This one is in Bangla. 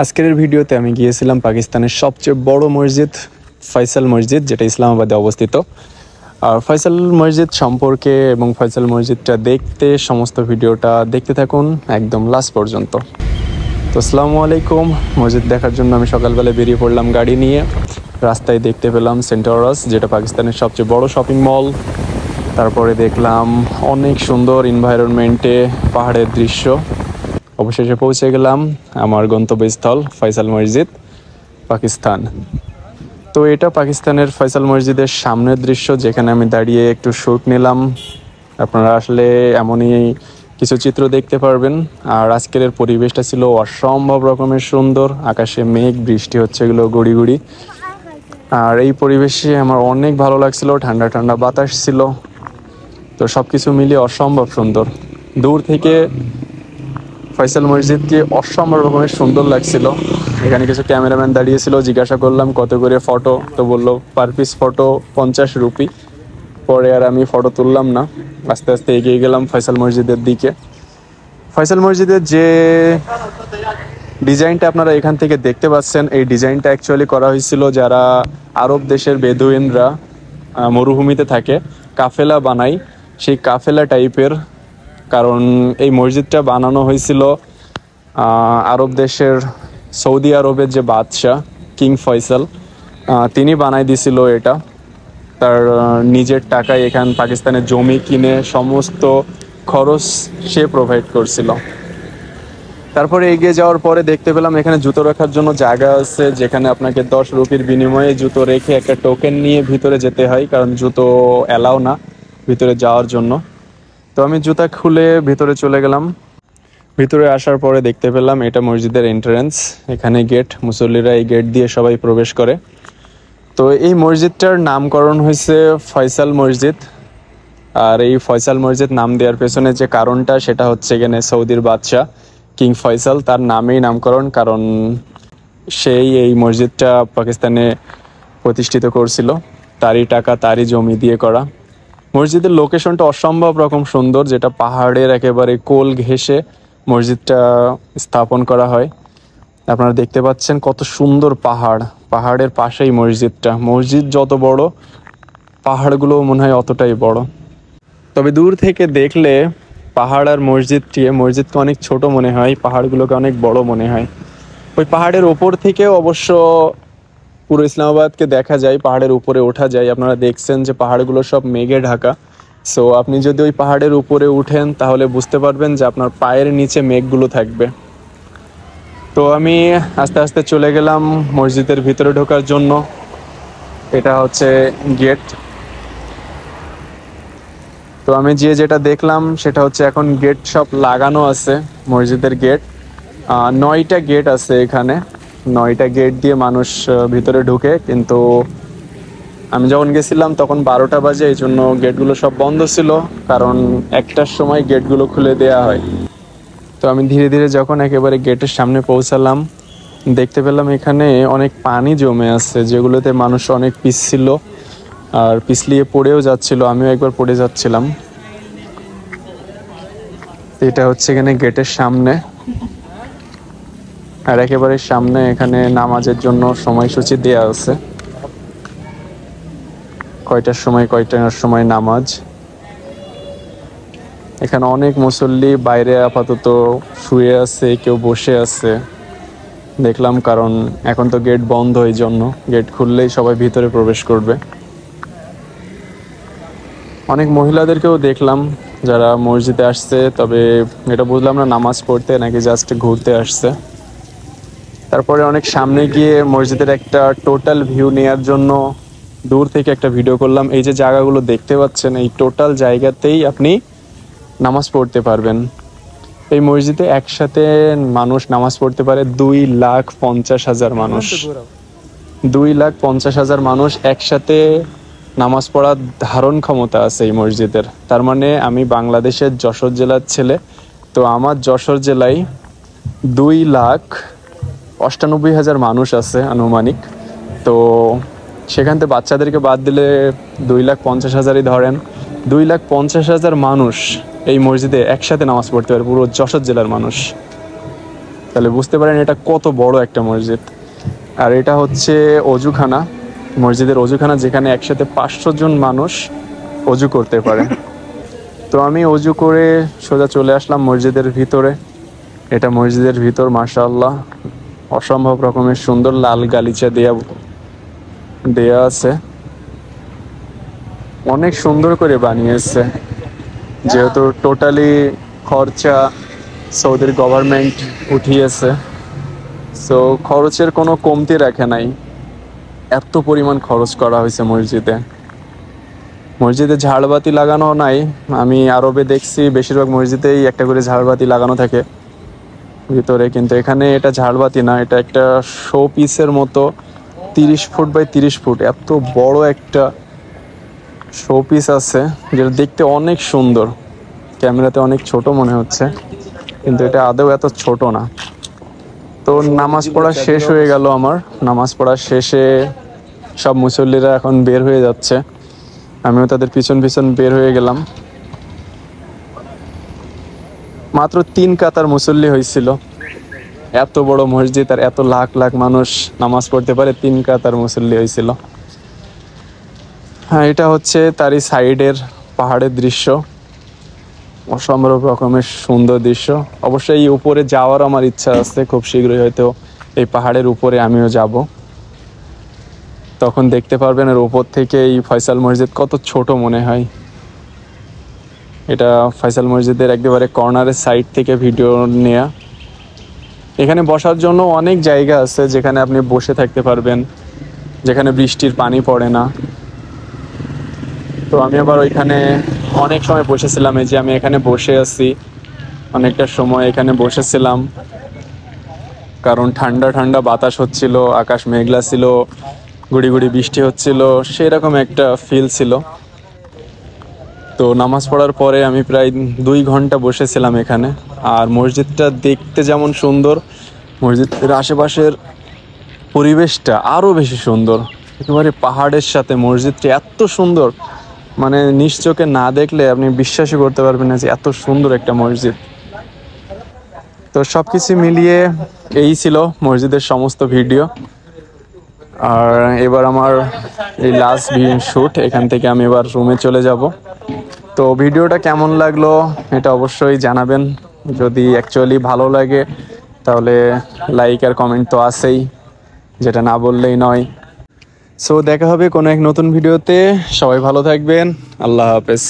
আজকের ভিডিওতে আমি গিয়েছিলাম পাকিস্তানের সবচেয়ে বড় মসজিদ ফয়সাল মসজিদ, যেটা ইসলামাবাদে অবস্থিত। আর ফয়সাল মসজিদ সম্পর্কে এবং ফয়সাল মসজিদটা দেখতে সমস্ত ভিডিওটা দেখতে থাকুন একদম লাস্ট পর্যন্ত। তো আসসালামু আলাইকুম। মসজিদ দেখার জন্য আমি সকালবেলা বেরিয়ে পড়লাম গাড়ি নিয়ে। রাস্তায় দেখতে পেলাম সেন্টারাস, যেটা পাকিস্তানের সবচেয়ে বড় শপিং মল। তারপরে দেখলাম অনেক সুন্দর এনভায়রনমেন্টে পাহাড়ের দৃশ্য। অবশেষে পৌঁছে গেলাম আমার গন্তব্যস্থল ফয়সাল মসজিদ, পাকিস্তান। তো এটা পাকিস্তানের ফয়সাল মসজিদের সামনের দৃশ্য, যেখানে আমি দাঁড়িয়ে একটু শ্যুট নিলাম। আপনারা আসলে এমনই কিছু চিত্র দেখতে পারবেন। আর আজকের পরিবেশটা ছিল অসম্ভব রকমের সুন্দর। আকাশে মেঘ, বৃষ্টি হচ্ছে এগুলো গুড়ি গুড়ি। আর এই পরিবেশে আমার অনেক ভালো লাগছিল, ঠান্ডা ঠান্ডা বাতাস ছিল। তো সব কিছু মিলিয়ে অসম্ভব সুন্দর। দূর থেকে ফয়সাল মসজিদকে অসম্ভব রকমের সুন্দর লাগছিল। এখানে কিছু ক্যামেরাম্যান দাঁড়িয়েছিল, জিজ্ঞাসা করলাম কত করে ফটো, তো বললো পার পিস ফটো 50 রুপি। পরে আর আমি ফটো তুললাম না, আস্তে আস্তে এগিয়ে গেলাম ফয়সাল মসজিদের দিকে। ফয়সাল মসজিদের যে ডিজাইনটা আপনারা এখান থেকে দেখতে পাচ্ছেন, এই ডিজাইনটা অ্যাকচুয়ালি করা হয়েছিল যারা আরব দেশের বেদুইনরা মরুভূমিতে থাকে, কাফেলা বানায়, সেই কাফেলা টাইপের। কারণ এই মসজিদটা বানানো হয়েছিল আরব দেশের সৌদি আরবের যে বাদশাহ কিং ফয়সাল, তিনি বানাই দিছিল এটা। তার নিজের টাকায় এখান পাকিস্তানের জমি কিনে সমস্ত খরচ সে প্রোভাইড করছিল। তারপরে এগিয়ে যাওয়ার পরে দেখতে পেলাম এখানে জুতো রাখার জন্য জায়গা আছে, যেখানে আপনাকে 10 রুপির বিনিময়ে জুতো রেখে একটা টোকেন নিয়ে ভিতরে যেতে হয়, কারণ জুতো অ্যালাউ না ভিতরে যাওয়ার জন্য। তো আমি জুতা খুলে ভিতরে চলে গেলাম। ভিতরে আসার পরে দেখতে পেলাম এটা মসজিদের এন্ট্রান্স। এখানে গেট, মুসল্লিরা এই গেট দিয়ে সবাই প্রবেশ করে। তো এই মসজিদটার নামকরণ হয়েছে ফয়সাল মসজিদ। আর এই ফয়সাল মসজিদ নাম দেওয়ার পেছনে যে কারণটা, সেটা হচ্ছে এখানে সৌদির বাদশাহ কিং ফয়সাল, তার নামেই নামকরণ। কারণ সেই এই মসজিদটা পাকিস্তানে প্রতিষ্ঠিত করছিল, তারই টাকা তারই জমি দিয়ে করা। মসজিদের লোকেশনটা অসম্ভব রকম সুন্দর, যেটা পাহাড়ের একেবারে কোল ঘেঁষে মসজিদটা স্থাপন করা হয়। আপনারা দেখতে পাচ্ছেন কত সুন্দর পাহাড়, পাহাড়ের পাশেই মসজিদটা। মসজিদ যত বড়, পাহাড়গুলো মনে হয় অতটাই বড়। তবে দূর থেকে দেখলে পাহাড় আর মসজিদকে অনেক ছোট মনে হয়, পাহাড়গুলোকে অনেক বড় মনে হয়। ওই পাহাড়ের ওপর থেকে অবশ্য পুরো ইসলামাবাদকে দেখা যায়, পাহাড়ের উপরে ওঠা যায়। আপনারা দেখছেন যে পাহাড়গুলো সব মেঘে ঢাকা। সো আপনি যদি ওই পাহাড়ের উপরে উঠেন তাহলে বুঝতে পারবেন যে আপনার পায়ের নিচে মেঘগুলো থাকবে। তো আমি আস্তে আস্তে চলে গেলাম মসজিদের ভিতরে ঢোকার জন্য। এটা হচ্ছে গেট। তো আমি যেটা দেখলাম সেটা হচ্ছে এখন গেট সব লাগানো আছে। মসজিদের গেট 9টা গেট আছে এখানে। 9টা গেট দিয়ে মানুষ ভিতরে ঢুকে, কিন্তু আমি যখন গেছিলাম তখন 12টা বাজে, এই জন্য গেটগুলো সব বন্ধ ছিল। কারণ 1টার সময় গেটগুলো খুলে দেয়া হয়। তো আমি ধীরে ধীরে যখন একেবারে গেটের সামনে পৌঁছালাম, দেখতে পেলাম এখানে অনেক পানি জমে আছে, যেগুলোতে মানুষ অনেক পিছছিল আর পিছলিয়ে পড়েও যাচ্ছিল। আমিও একবার পড়ে যাচ্ছিলাম। এটা হচ্ছে এখানে গেটের সামনে। আর একেবারে সামনে এখানে নামাজের জন্য সময়সূচি দেয়া আছে, কয়টার সময় নামাজ। এখানে অনেক মুসল্লি বাইরে আপাতত শুয়ে আছে, কেউ বসে আছে দেখলাম। কারণ এখন তো গেট বন্ধ, এই জন্য গেট খুললেই সবাই ভিতরে প্রবেশ করবে। অনেক মহিলাদেরকেও দেখলাম যারা মসজিদে আসছে, তবে এটা বুঝলাম না নামাজ পড়তে নাকি জাস্ট ঘুরতে আসছে। তারপরে অনেক সামনে গিয়ে মসজিদের একটা টোটাল ভিউ নেওয়ার জন্য দূর থেকে একটা ভিডিও করলাম। এই যে জায়গাগুলো দেখতে পাচ্ছেন, এই টোটাল জায়গাতেই আপনি নামাজ পড়তে পারবেন। এই মসজিদে একসাথে মানুষ নামাজ পড়তে পারে 2,50,000 মানুষ। 2,50,000 মানুষ একসাথে নামাজ পড়ার ধারণ ক্ষমতা আছে এই মসজিদের। তার মানে আমি বাংলাদেশের যশোর জেলার ছেলে, তো আমার যশোর জেলায় 2,98,000 মানুষ আছে আনুমানিক। তো সেখান থেকে বাচ্চাদেরকে বাদ দিলে 2,50,000-ই ধরেন। 2,50,000 মানুষ এই মসজিদে একসাথে নামাজ পড়তে পারে, পুরো যশোর জেলার মানুষ। তো তাহলে বুঝতে পারেন এটা কত বড় একটা মসজিদ। আর এটা হচ্ছে অজুখানা, মসজিদের অজুখানা, যেখানে একসাথে 500 জন মানুষ অজু করতে পারে। তো আমি অজু করে সোজা চলে আসলাম মসজিদের ভিতরে। এটা মসজিদের ভিতর, মাশাআল্লাহ অসম্ভব রকমের সুন্দর, লাল গালিচা দেয়া আছে, অনেক সুন্দর করে বানিয়েছে। যেহেতু টোটালি খরচা সৌদির গভর্নমেন্ট উঠিয়েছে, সো খরচের কোনো কমতি রাখে নাই, এত পরিমাণ খরচ করা হয়েছে মসজিদে। মসজিদে ঝাড়বাতি লাগানো নাই, আমি আরবে দেখছি বেশিরভাগ মসজিদেই একটা করে ঝাড়বাতি লাগানো থাকে ভিতরে, কিন্তু এখানে এটা ঝাড়বাতি না, এটা একটা শো পিসের মতো 30 ফুট বাই 30 ফুট এত বড় একটা শো পিস আছে, যেটা দেখতে অনেক সুন্দর। ক্যামেরাতে অনেক ছোট মনে হচ্ছে, কিন্তু এটা আদৌ এত ছোট না। তো নামাজ পড়া শেষ হয়ে গেল আমার। নামাজ পড়া শেষে সব মুসল্লিরা এখন বের হয়ে যাচ্ছে, আমিও তাদের পিছন পিছন বের হয়ে গেলাম। মাত্র 3 কাতার মুসল্লি হয়েছিল। এত বড় মসজিদ আর এত লাখ লাখ মানুষ নামাজ পড়তে পারে, 3 কাতার মুসল্লি হয়েছিল। হ্যাঁ, এটা হচ্ছে তারই সাইডের পাহাড়ের দৃশ্য, অসম্ভব রকমের সুন্দর দৃশ্য। অবশ্যই এই উপরে যাওয়ার আমার ইচ্ছা আছে, খুব শীঘ্রই হয়তো এই পাহাড়ের উপরে আমিও যাব, তখন দেখতে পারবেন এর উপর থেকে এই ফয়সাল মসজিদ কত ছোট মনে হয়। এটা ফয়সাল মসজিদের একেবারে কর্নারের সাইড থেকে ভিডিও নেয়া। এখানে বসার জন্য অনেক জায়গা আছে, যেখানে আপনি বসে থাকতে পারবেন, যেখানে বৃষ্টির পানি পড়ে না। তো আমি আবার ওইখানে অনেক সময় বসেছিলাম, এই যে আমি এখানে বসে আছি, অনেকটা সময় এখানে বসেছিলাম, কারণ ঠান্ডা ঠান্ডা বাতাস হচ্ছিল, আকাশ মেঘলা ছিল, গুড়ি গুড়ি বৃষ্টি হচ্ছিল, সেরকম একটা ফিল ছিল। তো নামাজ পড়ার পরে আমি প্রায় 2 ঘন্টা বসেছিলাম এখানে। আর মসজিদটা দেখতে যেমন সুন্দর, মসজিদের আশেপাশের পরিবেশটা আরও বেশি সুন্দর। একেবারে পাহাড়ের সাথে মসজিদটা এত সুন্দর, মানে নিজ চোখে না দেখলে আপনি বিশ্বাসই করতে পারবেন না যে এত সুন্দর একটা মসজিদ। তো সব কিছু মিলিয়ে এই ছিল মসজিদের সমস্ত ভিডিও। আর এবার আমার এই লাস্ট শ্যুট, এখান থেকে আমি এবার রুমে চলে যাব। তো ভিডিওটা কেমন লাগলো এটা অবশ্যই জানাবেন। যদি অ্যাকচুয়ালি ভালো লাগে তাহলে লাইক আর কমেন্ট তো আছেই, যেটা না বললেই নয়। সো দেখা হবে কোনো এক নতুন ভিডিওতে, সবাই ভালো থাকবেন, আল্লাহ হাফেজ।